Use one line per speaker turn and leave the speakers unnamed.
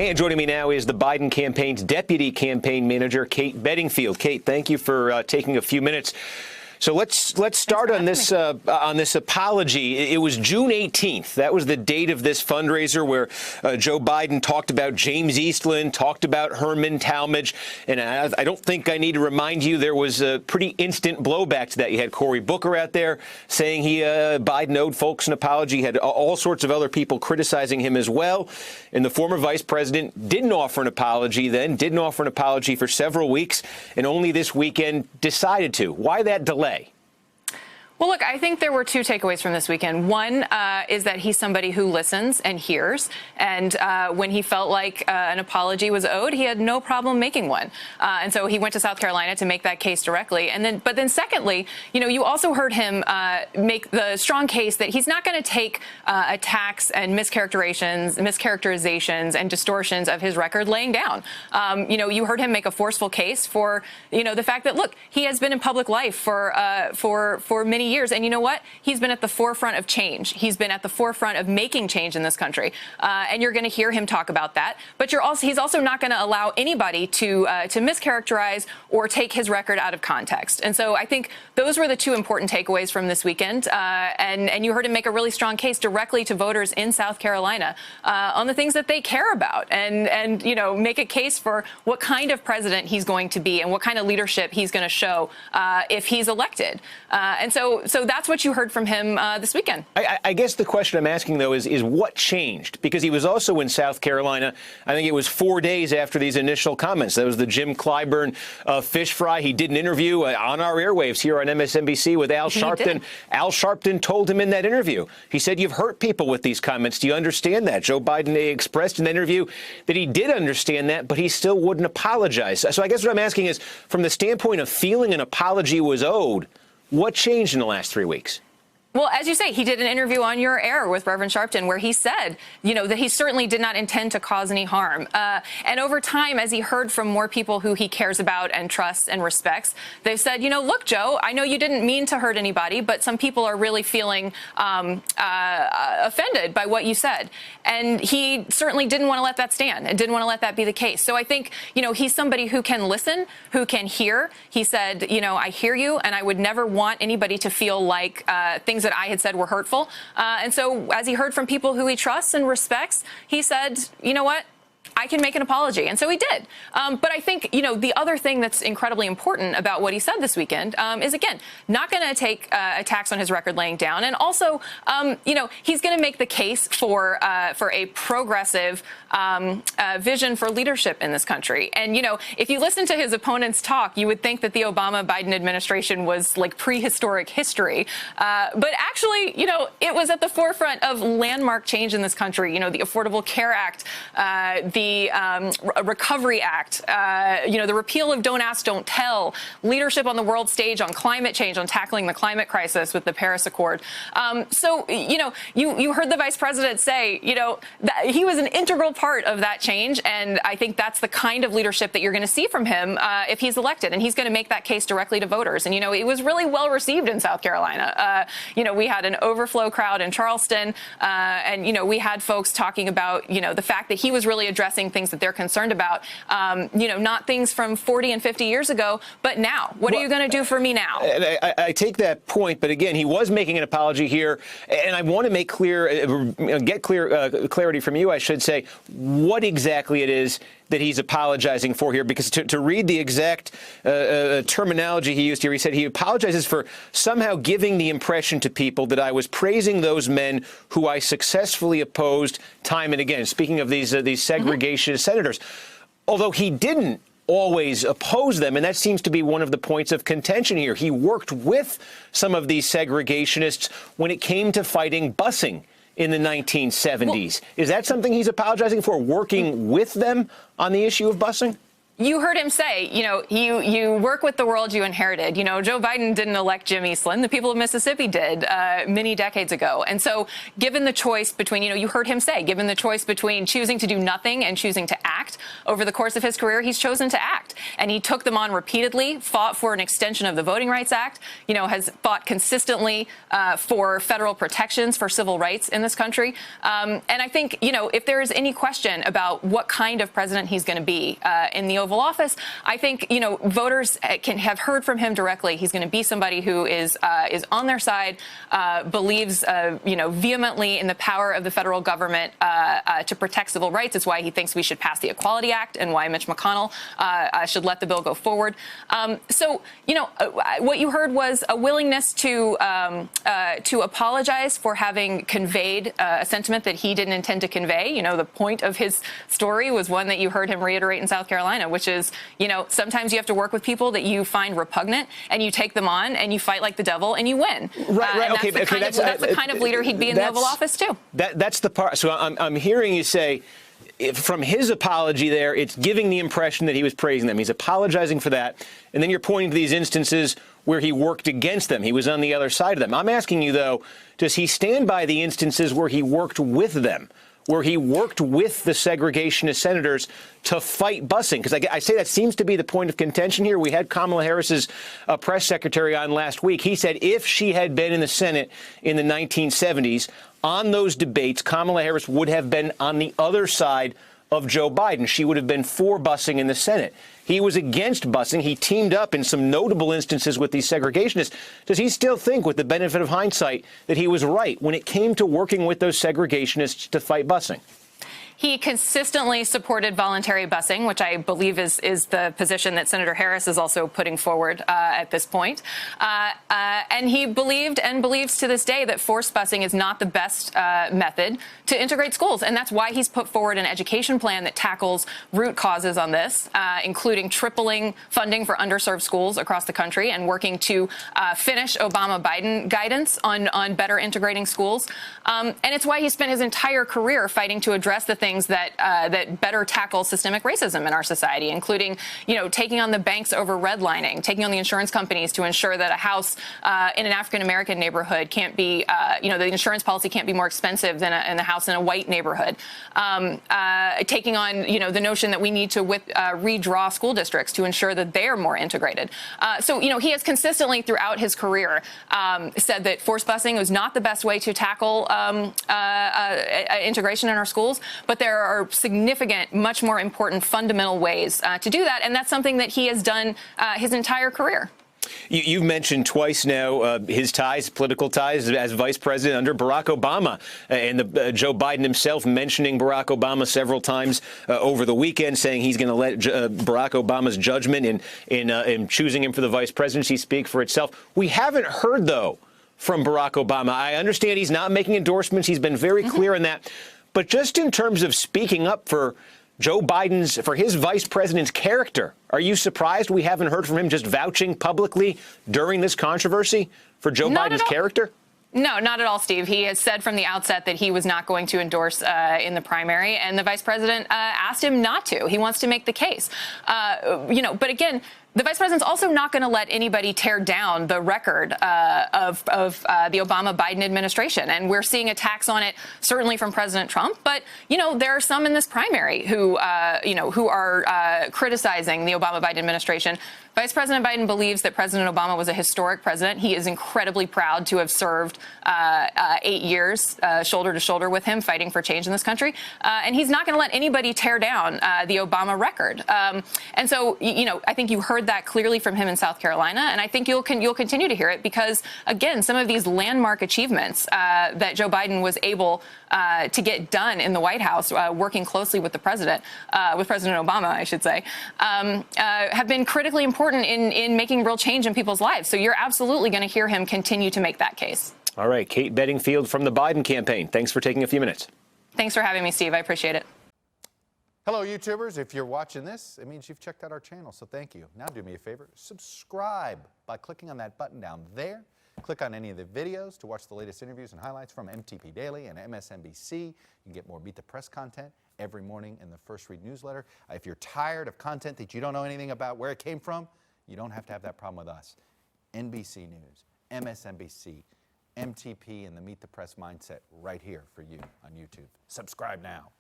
And joining me now is the Biden campaign's deputy campaign manager, Kate Bedingfield. Kate, thank you for taking a few minutes. So let's start on this apology. It was June 18th. That was the date of this fundraiser where Joe Biden talked about James Eastland, talked about Herman Talmadge. And I don't think I need to remind you there was a pretty instant blowback to that. You had Cory Booker out there saying Biden owed folks an apology. You had all sorts of other people criticizing him as well. And the former vice president didn't offer an apology then, didn't offer an apology for several weeks, and only this weekend decided to. Why that delay?
Well, look, I think there were two takeaways from this weekend. One is that he's somebody who listens and hears. And when he felt like an apology was owed, he had no problem making one. And so he went to South Carolina to make that case directly. But then secondly, you also heard him make the strong case that he's not going to take attacks and mischaracterizations and distortions of his record laying down. You heard him make a forceful case for, the fact that, look, he has been in public life for many years. And you know what? He's been at the forefront of change. He's been at the forefront of making change in this country. And you're going to hear him talk about that. But he's also not going to allow anybody to mischaracterize or take his record out of context. And so I think those were the two important takeaways from this weekend. And you heard him make a really strong case directly to voters in South Carolina on the things that they care about and make a case for what kind of president he's going to be and what kind of leadership he's going to show if he's elected. And so that's what you heard from him this weekend.
I guess the question I'm asking, though, is what changed? Because he was also in South Carolina. I think it was 4 days after these initial comments. That was the Jim Clyburn fish fry. He did an interview on our airwaves here on MSNBC with Al Sharpton. Al Sharpton told him in that interview, he said, "You've hurt people with these comments. Do you understand that?" Joe Biden expressed in that interview that he did understand that, but he still wouldn't apologize. So I guess what I'm asking is, from the standpoint of feeling an apology was owed, what changed in the last 3 weeks?
Well, as you say, he did an interview on your air with Reverend Sharpton where he said, that he certainly did not intend to cause any harm. And over time, as he heard from more people who he cares about and trusts and respects, they've said, look, Joe, I know you didn't mean to hurt anybody, but some people are really feeling offended by what you said. And he certainly didn't want to let that stand and didn't want to let that be the case. So I think, he's somebody who can listen, who can hear. He said, I hear you, and I would never want anybody to feel like things that I had said were hurtful. And so as he heard from people who he trusts and respects, he said, you know what? I can make an apology. And so he did. But I think, the other thing that's incredibly important about what he said this weekend is, again, not going to take attacks on his record laying down. And also, he's going to make the case for a progressive vision for leadership in this country. And, if you listen to his opponents talk, you would think that the Obama-Biden administration was like prehistoric history. But actually, it was at the forefront of landmark change in this country. The Affordable Care Act, the Recovery Act, the repeal of Don't Ask, Don't Tell, leadership on the world stage on climate change, on tackling the climate crisis with the Paris Accord. So, you heard the vice president say, that he was an integral part of that change. And I think that's the kind of leadership that you're going to see from him if he's elected. And he's going to make that case directly to voters. And, it was really well received in South Carolina. We had an overflow crowd in Charleston. And, we had folks talking about, the fact that he was really addressing things that they're concerned about, not things from 40 and 50 years ago, but now. What are you going to do for me now?
I take that point, but again, he was making an apology here, and I want to make clarity from you, I should say, what exactly it is that he's apologizing for here, because to read the exact terminology he used here, he said he apologizes for somehow giving the impression to people that I was praising those men who I successfully opposed time and again. Speaking of these segregationist senators, although he didn't always oppose them, and that seems to be one of the points of contention here. He worked with some of these segregationists when it came to fighting busing in the 1970s. Is that something he's apologizing for, working with them on the issue of busing?
You heard him say, you work with the world you inherited. Joe Biden didn't elect Jim Eastland. The people of Mississippi did many decades ago. And so given the choice between, you heard him say, given the choice between choosing to do nothing and choosing to act over the course of his career, he's chosen to act. And he took them on repeatedly, fought for an extension of the Voting Rights Act, has fought consistently for federal protections for civil rights in this country. And I think, if there is any question about what kind of president he's going to be in the Oval Office, I think, voters can have heard from him directly. He's going to be somebody who is on their side, believes, vehemently in the power of the federal government to protect civil rights. It's why he thinks we should pass the Equality Act and why Mitch McConnell should let the bill go forward. So, what you heard was a willingness to apologize for having conveyed a sentiment that he didn't intend to convey. The point of his story was one that you heard him reiterate in South Carolina, which is, sometimes you have to work with people that you find repugnant and you take them on and you fight like the devil and you win.
Right.
Okay. That's the kind of leader he'd be in the Oval Office, too.
That's the part. So I'm hearing you say, from his apology there, it's giving the impression that he was praising them. He's apologizing for that. And then you're pointing to these instances where he worked against them. He was on the other side of them. I'm asking you, though, does he stand by the instances where he worked with them, where he worked with the segregationist senators to fight busing? Because I say that seems to be the point of contention here. We had Kamala Harris's press secretary on last week. He said if she had been in the Senate in the 1970s on those debates, Kamala Harris would have been on the other side of Joe Biden. She would have been for busing in the Senate. He was against busing. He teamed up in some notable instances with these segregationists. Does he still think, with the benefit of hindsight, that he was right when it came to working with those segregationists to fight busing?
He consistently supported voluntary busing, which I believe is the position that Senator Harris is also putting forward at this point. And he believed and believes to this day that forced busing is not the best method to integrate schools. And that's why he's put forward an education plan that tackles root causes on this, including tripling funding for underserved schools across the country and working to finish Obama-Biden guidance on better integrating schools. And it's why he spent his entire career fighting to address the things that better tackle systemic racism in our society, including, taking on the banks over redlining, taking on the insurance companies to ensure that a house in an African-American neighborhood can't be, the insurance policy can't be more expensive than a house in a white neighborhood, taking on, the notion that we need to redraw school districts to ensure that they're more integrated. So, he has consistently throughout his career said that forced busing was not the best way to tackle integration in our schools, but there are significant, much more important fundamental ways to do that. And that's something that he has done his entire career.
You've mentioned twice now his ties, political ties, as vice president under Barack Obama, and Joe Biden himself mentioning Barack Obama several times over the weekend, saying he's going to let Barack Obama's judgment in choosing him for the vice presidency speak for itself. We haven't heard, though, from Barack Obama. I understand he's not making endorsements. He's been very clear on that. But just in terms of speaking up for Joe Biden's, for his vice president's character, are you surprised we haven't heard from him just vouching publicly during this controversy for Joe Biden's character?
No, not at all, Steve. He has said from the outset that he was not going to endorse in the primary, and the vice president asked him not to. He wants to make the case. But again, the vice president's also not going to let anybody tear down the record of the Obama-Biden administration. And we're seeing attacks on it, certainly from President Trump. But, there are some in this primary who are criticizing the Obama-Biden administration. Vice President Biden believes that President Obama was a historic president. He is incredibly proud to have served 8 years shoulder to shoulder with him, fighting for change in this country. And he's not going to let anybody tear down the Obama record. And so, I think you heard that clearly from him in South Carolina, and I think you'll continue to hear it because, again, some of these landmark achievements that Joe Biden was able to get done in the White House, working closely with the president, with President Obama, I should say, have been critically important in making real change in people's lives. So you're absolutely going to hear him continue to make that case. All
right, Kate Bedingfield from the Biden campaign. Thanks for taking a few minutes.
Thanks for having me, Steve. I appreciate it.
Hello, YouTubers. If you're watching this, it means you've checked out our channel, so thank you. Now do me a favor, subscribe by clicking on that button down there. Click on any of the videos to watch the latest interviews and highlights from MTP Daily and MSNBC. You can get more Beat the Press content every morning in the First Read newsletter. If you're tired of content that you don't know anything about where it came from, you don't have to have that problem with us. NBC News, MSNBC, MTP, and the Meet the Press Mindset right here for you on YouTube. Subscribe now.